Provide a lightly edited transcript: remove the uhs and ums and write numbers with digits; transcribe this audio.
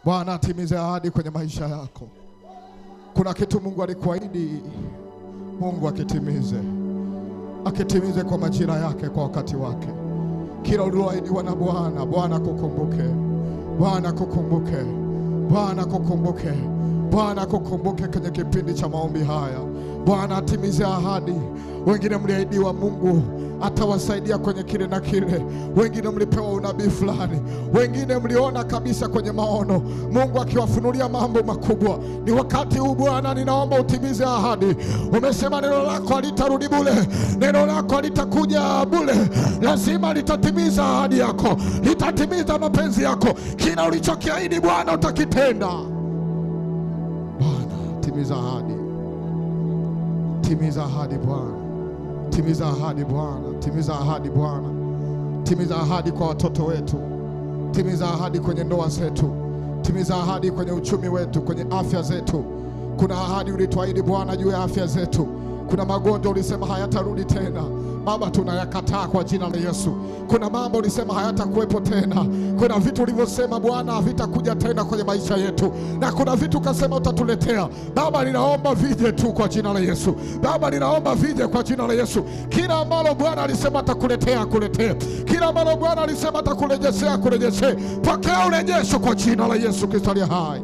Bwana atimize ahadi kwenye maisha yako. Kuna kitu Mungu alikuahidi, Mungu akitimize kwa majira yake, kwa wakati wake. Kila uliloahidiwa na Bwana, Bwana kukumbuke, Bwana kukumbuke, Bwana kukumbuke, Bwana kukumbuke kwenye kipindi cha maombi haya. Bwana atimize ahadi. Wengine mliahidiwa Mungu atawasaidia kwenye kile na kile. Wengine mlipewa unabii fulani, wengine mliona kabisa kwenye maono Mungu akiwafunulia mambo makubwa. Ni wakati huu Bwana, ninaomba utimize ahadi. Umesema neno lako halitarudi bure, neno lako halitakuja bure. Lazima litatimiza ahadi yako, litatimiza mapenzi yako. Kila ulichokiahidi Bwana utakitenda. Bwana timiza ahadi, timiza ahadi Bwana, timiza ahadi Bwana, timiza ahadi Bwana, timiza ahadi kwa watoto wetu, timiza ahadi kwenye ndoa zetu, timiza ahadi kwenye uchumi wetu, kwenye afya zetu. Kuna ahadi ulituahidi Bwana juu ya afya zetu. Kuna magonjwa ulisema hayatarudi tena, Baba tunayakataa kwa jina la Yesu. Kuna mambo ulisema hayatakuwepo tena. Kuna vitu ulivyosema Bwana havitakuja tena kwenye maisha yetu, na kuna vitu ukasema utatuletea. Baba ninaomba vije tu kwa jina la Yesu. Baba ninaomba vije kwa jina la Yesu. Kila ambalo Bwana alisema atakuletea, akuletee. Kila ambalo Bwana alisema atakurejeshea, akurejeshe. Pokea urejesho kwa jina la Yesu Kristo aliye hai.